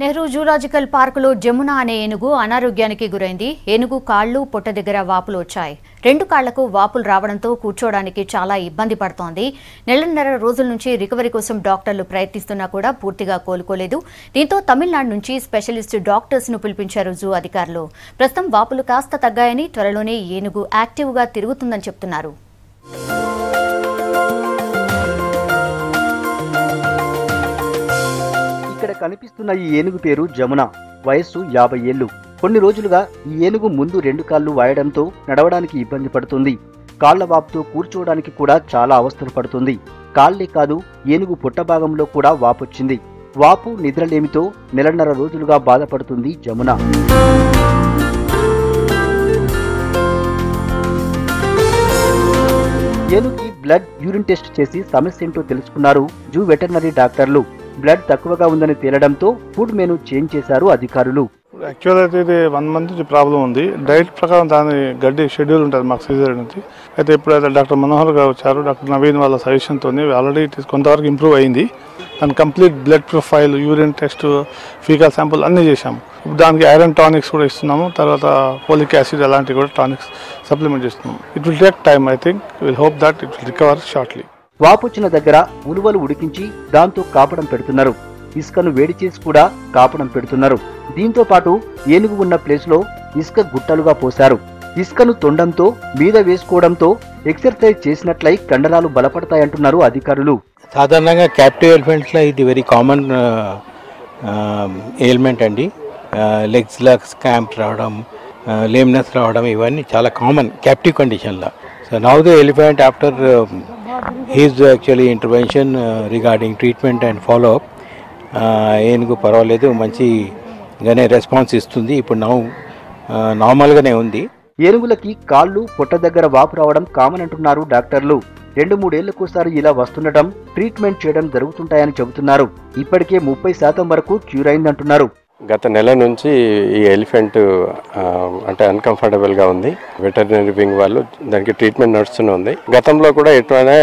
Nehru zoological పార్కులో జమున అనే ఏనుగు అనారోగ్యానికి గురైంది. ఏనుగు కాళ్లు పొట్ట దగ్గర వాపులు వచ్చాయి. 2 కాళ్లకు వాపులు రావడంతో కూర్చోవడానికి చాలా ఇబ్బంది పడుతోంది. నెలన్నర రోజుల నుంచి రికవరీ కోసం డాక్టర్లు ప్రయత్నిస్తున్నా కూడా పూర్తిగా కోలుకోలేదు. దీంతో తమిళనాడు నుంచి స్పెషలిస్ట్ డాక్టర్స్ ను పిలిపించారు జూ అధికారులు. ప్రస్తుతం వాపులు కాస్త తగ్గాయని, త్వరలోనే ఏనుగు యాక్టివ్ గా తిరుగుతుందని చెప్తున్నారు. ఇక్కడ కనిపిస్తున్న ఈ ఏనుగు పేరు జమున. వయస్సు 50 ఏళ్లు. కొన్ని రోజులుగా ఈ ఏనుగు ముందు 2 కాళ్లు వాయడంతో నడవడానికి ఇబ్బంది పడుతుంది. కాళ్ల వాపుతో కూర్చోవడానికి కూడా చాలా అవస్థలు పడుతుంది. కాళ్లే కాదు, ఏనుగు పుట్ట భాగంలో కూడా వాపొచ్చింది. వాపు నిద్రలేమితో నెలన్నర రోజులుగా బాధపడుతుంది జమున. ఏనుగుకి బ్లడ్, యూరిన్ టెస్ట్ చేసి సమస్య ఏంటో తెలుసుకున్నారు జూ వెటర్నరీ డాక్టర్లు. బ్లడ్ తక్కువగా ఉందని తేలడంతో ఫుడ్ మెనూ చేంజ్ చేశారు అధికారులు. యాక్చువల్ అయితే ఇది 1 మంత్ నుంచి ప్రాబ్లం ఉంది. డైట్ ప్రకారం దాని గడ్డి షెడ్యూల్ ఉంటుంది మాకు సీజర్ నుంచి. అయితే ఇప్పుడైతే డాక్టర్ మనోహర్ గారు వచ్చారు. డాక్టర్ నవీన్ వాళ్ళ సజెషన్తో ఆల్రెడీ కొంతవరకు ఇంప్రూవ్ అయింది. దాని complete blood profile, urine test, faecal sample అన్నీ చేశాము. దానికి ఐరన్ టానిక్స్ కూడా ఇస్తున్నాము. తర్వాత ఫోలిక్ యాసిడ్ అలాంటివి కూడా టానిక్స్ సప్లిమెంట్ చేస్తున్నాము. It will take time. I think will hope that it will recover shortly. వాపొచ్చిన దగ్గర ఉలువలు ఉడికించి దాంతో కాపడం పెడుతున్నారు. ఇసుకను వేడి చేసి కూడా కాపడం పెడుతున్నారు. దీంతో పాటు ఏనుగు ఉన్న ప్లేస్ లో ఇసుక గుట్టలుగా పోశారు. ఇసుకను తొండంతో మీద వేసుకోవడంతో ఎక్సర్సైజ్ చేసినట్లయి కండరాలు బలపడతాయంటున్నారు అధికారులు. సాధారణంగా క్యాప్టివ్ ఎలిఫెంట్స్లో ఇది వెరీ కామన్ ఎయిల్మెంట్ అండి. లెగ్స్ క్రాంప్ రావడం, లేమ్నెస్ రావడం, ఇవన్నీ చాలా కామన్ క్యాప్టివ్ కండిషన్లో. So now the elephant after his actually intervention regarding treatment and follow up, ఏనుగు పర్వాలేదు, మంచిగానే రెస్పాన్స్ ఇస్తుంది. ఇప్పుడు నార్మల్గానే ఉంది. ఏనుగులకి కాళ్ళు పొట్ట దగ్గర వాపు రావడం కామన్ అంటున్నారు డాక్టర్లు. 2-3 ఏళ్లకోసారి ఇలా వస్తుండటం, ట్రీట్మెంట్ చేయడం జరుగుతుంటాయని చెబుతున్నారు. ఇప్పటికే 30% వరకు క్యూర్ అయిందంటున్నారు. గత నెల నుంచి ఈ ఎలిఫెంట్ అంటే అన్కంఫర్టబుల్గా ఉంది. వెటర్నరీ వింగ్ వాళ్ళు దానికి ట్రీట్మెంట్ నడుస్తూనే ఉంది. గతంలో కూడా ఎటువైనా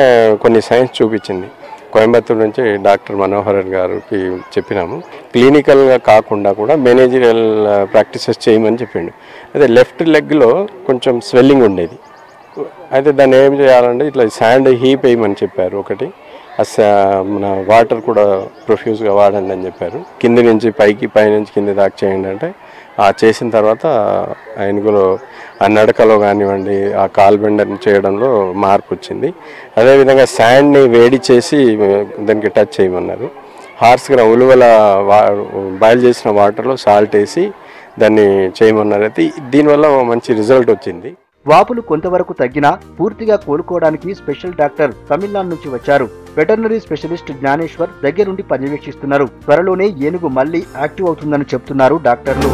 కొన్ని సైన్స్ చూపించింది. కోయంబత్తూరు నుంచి డాక్టర్ మనోహర్ గారికి చెప్పినాము. క్లినికల్గా కాకుండా కూడా మేనేజరియల్ ప్రాక్టీసెస్ చేయమని చెప్పిండు. అయితే లెఫ్ట్ లెగ్లో కొంచెం స్వెల్లింగ్ ఉండేది. అయితే దాన్ని ఏం చేయాలంటే ఇట్లా శాండ్ హీప్ వేయమని చెప్పారు. ఒకటి మన వాటర్ కూడా ప్రొఫ్యూజ్గా వాడండి అని చెప్పారు. కింది నుంచి పైకి, పైనుంచి కింది దాకా చేయండి అంటే చేసిన తర్వాత ఏనుగులో ఆ నడకలో కానివ్వండి, ఆ కాల్బెండర్ని చేయడంలో మార్పు వచ్చింది. అదేవిధంగా శాండ్ని వేడి చేసి దానికి టచ్ చేయమన్నారు. హార్స్గా ఉలువల బాయిల్ చేసిన వాటర్లో సాల్ట్ వేసి దాన్ని చేయమన్నారు. అయితే దీనివల్ల మంచి రిజల్ట్ వచ్చింది. వాపులు కొంతవరకు తగ్గినా పూర్తిగా కోలుకోవడానికి స్పెషల్ డాక్టర్ తమిళనాడు నుంచి వచ్చారు. వెటర్నరీ స్పెషలిస్ట్ జ్ఞానేశ్వర్ దగ్గరుండి పర్యవేక్షిస్తున్నారు. త్వరలోనే ఏనుగు మళ్లీ యాక్టివ్ అవుతుందని చెప్తున్నారు డాక్టర్లు.